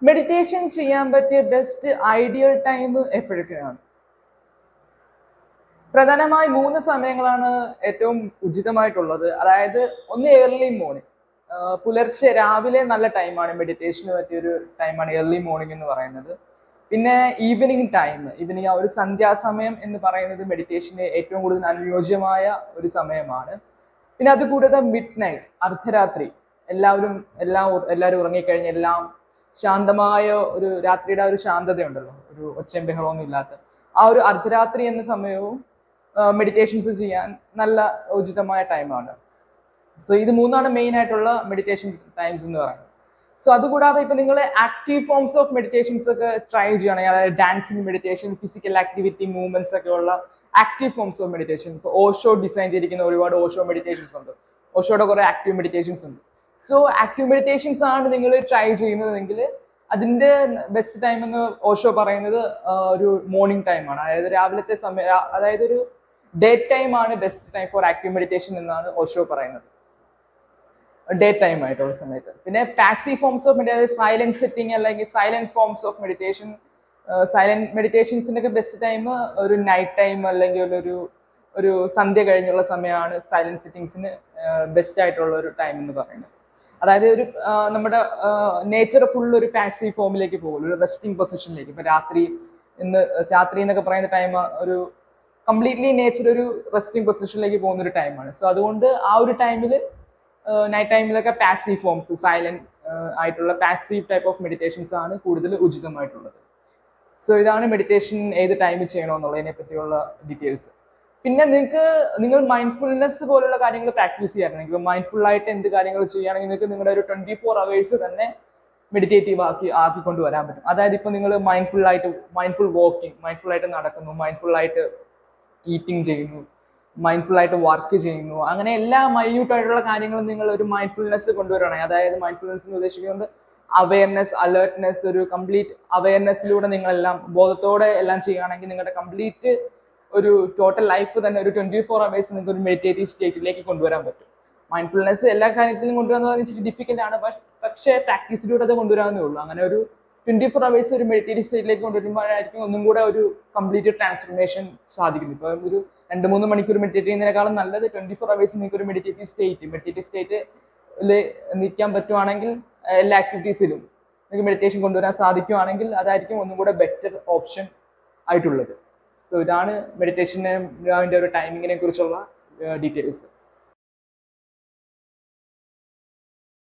Meditation ചെയ്യാൻ പറ്റിയ best ideal time എപ്പോഴൊക്കെയാണ്? പ്രധാനമായി 3 സമയങ്ങളാണ് ഏറ്റവും ഉചിതമായിട്ടുള്ളത്. അതായത് ഒന്ന് ഏർലി മോർണിംഗ്, പുലർച്ചെ രാവിലെ നല്ല ടൈമാണ് മെഡിറ്റേഷന് പറ്റിയൊരു ടൈമാണ് ഏർലി മോർണിംഗ് എന്ന് പറയുന്നത്. പിന്നെ ഈവനിങ് ആ ഒരു സന്ധ്യാസമയം എന്ന് പറയുന്നത് മെഡിറ്റേഷന് ഏറ്റവും കൂടുതൽ അനുയോജ്യമായ ഒരു സമയമാണ്. പിന്നെ അതുകൂടാതെ മിഡ് നൈറ്റ്, അർദ്ധരാത്രി, എല്ലാവരും ഉറങ്ങിക്കഴിഞ്ഞ് എല്ലാം ശാന്തമായ ഒരു രാത്രിയുടെ ആ ഒരു ശാന്തതയുണ്ടല്ലോ, ഒരു ഒച്ചയും ബഹളമൊന്നും ഇല്ലാത്ത ആ ഒരു അർദ്ധരാത്രി എന്ന സമയവും മെഡിറ്റേഷൻസ് ചെയ്യാൻ നല്ല ഉചിതമായ ടൈമാണ്. സോ ഇത് 3 മെയിൻ ആയിട്ടുള്ള മെഡിറ്റേഷൻ ടൈംസ് എന്ന് പറയുന്നത്. സോ അതുകൂടാതെ ഇപ്പൊ നിങ്ങൾ ആക്റ്റീവ് ഫോംസ് ഓഫ് മെഡിറ്റേഷൻസ് ഒക്കെ ട്രൈ ചെയ്യുകയാണെങ്കിൽ, അതായത് dancing meditation, physical activity, movements ഒക്കെ ഉള്ള ആക്റ്റീവ് ഫോംസ് ഓഫ് മെഡിറ്റേഷൻ, ഇപ്പോൾ ഓഷോ ഡിസൈൻ ചെയ്തിരിക്കുന്ന ഒരുപാട് ഓഷോ മെഡിറ്റേഷൻസ് ഉണ്ട്. ഓഷോയുടെ കുറെ ആക്റ്റീവ് മെഡിറ്റേഷൻസ് ഉണ്ട്. സോ ആക്റ്റീവ് മെഡിറ്റേഷൻസ് ആണ് നിങ്ങൾ ട്രൈ ചെയ്യുന്നതെങ്കിൽ അതിന്റെ ബെസ്റ്റ് ടൈം എന്ന് ഓഷോ പറയുന്നത് ഒരു മോർണിംഗ് ടൈമാണ്. അതായത് രാവിലത്തെ സമയം, അതായത് ഒരു ഡേ ടൈം ആണ് best time for active meditation എന്നാണ് ഓഷോ പറയുന്നത്, ഡേ ടൈം ആയിട്ടുള്ള സമയത്ത്. പിന്നെ passive forms of meditation, silent setting അല്ലെങ്കിൽ silent forms of meditation, silent മെഡിറ്റേഷൻസിന്റെ ഒക്കെ ബെസ്റ്റ് ടൈം ഒരു നൈറ്റ് ടൈം അല്ലെങ്കിൽ ഒരു സന്ധ്യ കഴിഞ്ഞുള്ള സമയമാണ് സൈലന്റ് സെറ്റിംഗ്സിന് ബെസ്റ്റ് ആയിട്ടുള്ള ഒരു ടൈം എന്ന് പറയുന്നത്. അതായത് നമ്മുടെ നേച്ചർ ഫുൾ ഒരു പാസീവ് ഫോമിലേക്ക് പോകും, ഒരു റെസ്റ്റിംഗ് പൊസിഷനിലേക്ക്. ഇപ്പൊ രാത്രി എന്നൊക്കെ പറയുന്ന ടൈം ഒരു കംപ്ലീറ്റ്ലി നേച്ചർ ഒരു റെസ്റ്റിംഗ് പൊസിഷനിലേക്ക് പോകുന്ന ഒരു ടൈമാണ്. സോ അതുകൊണ്ട് ആ ഒരു ടൈമിൽ, നൈറ്റ് ടൈമിലൊക്കെ പാസീവ് ഫോംസ്, സൈലന്റ് ആയിട്ടുള്ള പാസീവ് ടൈപ്പ് ഓഫ് മെഡിറ്റേഷൻസ് ആണ് കൂടുതൽ ഉചിതമായിട്ടുള്ളത്. സോ ഇതാണ് മെഡിറ്റേഷൻ ഏത് ടൈമിൽ ചെയ്യണമെന്നുള്ളതിനെ പറ്റിയുള്ള ഡീറ്റെയിൽസ്. പിന്നെ നിങ്ങൾ മൈൻഡ്ഫുൾനെസ് പോലുള്ള കാര്യങ്ങൾ പ്രാക്ടീസ് ചെയ്യാറുണ്ടെങ്കിൽ, മൈൻഡ്ഫുൾ ആയിട്ട് എന്ത് കാര്യങ്ങൾ ചെയ്യുകയാണെങ്കിൽ നിങ്ങൾക്ക് നിങ്ങളുടെ ഒരു 24 hours തന്നെ മെഡിറ്റേറ്റീവ് ആക്കിക്കൊണ്ട് വരാൻ പറ്റും. അതായത് ഇപ്പൊ നിങ്ങൾ മൈൻഡ്ഫുൾ വാക്കിംഗ്, മൈൻഡ്ഫുൾ ആയിട്ട് നടക്കുന്നു, മൈൻഡ്ഫുൾ ആയിട്ട് ഈറ്റിംഗ് ചെയ്യുന്നു, മൈൻഡ്ഫുൾ ആയിട്ട് വർക്ക് ചെയ്യുന്നു, അങ്ങനെ എല്ലാ മൈന്യൂട്ട് ആയിട്ടുള്ള കാര്യങ്ങളും നിങ്ങൾ ഒരു മൈൻഡ്ഫുൾനെസ് കൊണ്ടുവരികയാണെങ്കിൽ, അതായത് മൈൻഡ്ഫുൾനെസ് എന്ന് ഉദ്ദേശിക്കുന്നത് അവയർനെസ്, അലേർട്ട്നെസ്, ഒരു കംപ്ലീറ്റ് അവയർനെസ്സിലൂടെ നിങ്ങളെല്ലാം ബോധത്തോടെ എല്ലാം ചെയ്യുകയാണെങ്കിൽ നിങ്ങളുടെ കംപ്ലീറ്റ് ഒരു ടോട്ടൽ ലൈഫ് തന്നെ ഒരു 24 hours നിങ്ങൾക്ക് ഒരു മെഡിറ്റേറ്റീവ് സ്റ്റേറ്റിലേക്ക് കൊണ്ടുവരാൻ പറ്റും. മൈൻഡ്ഫുൾനെസ് എല്ലാ കാര്യത്തിലും കൊണ്ടുവരാന്ന് പറഞ്ഞാൽ ഇച്ചിരി ഡിഫിക്കൽട്ട് ആണ്, പക്ഷേ പ്രാക്ടീസിലൂടെ അത് കൊണ്ടുവരാവുന്നേ ഉള്ളൂ. അങ്ങനെ ഒരു 24 hours ഒരു മെഡിറ്റേറ്റീവ് സ്റ്റേറ്റിലേക്ക് കൊണ്ടുവരുമ്പോഴായിരിക്കും ഒന്നും കൂടെ ഒരു കംപ്ലീറ്റ് ട്രാൻസ്ഫർമേഷൻ സാധിക്കുന്നത്. ഇപ്പൊ ഒരു 2-3 മണിക്കൂർ മെഡിറ്റേറ്റ് ചെയ്യുന്നതിനേക്കാളും നല്ലത് 24 hours നിങ്ങൾക്ക് ഒരു മെഡിറ്റേറ്റീവ് സ്റ്റേറ്റിൽ നിൽക്കാൻ പറ്റുവാണെങ്കിൽ, എല്ലാ ആക്ടിവിറ്റീസിലും നിങ്ങൾക്ക് മെഡിറ്റേഷൻ കൊണ്ടുവരാൻ സാധിക്കുവാണെങ്കിൽ അതായിരിക്കും ഒന്നും കൂടെ ബെറ്റർ ഓപ്ഷൻ ആയിട്ടുള്ളത്. സോ ഇതാണ് മെഡിറ്റേഷൻ്റെ ഒരു ടൈമിങ്ങിനെ കുറിച്ചുള്ള ഡീറ്റെയിൽസ്.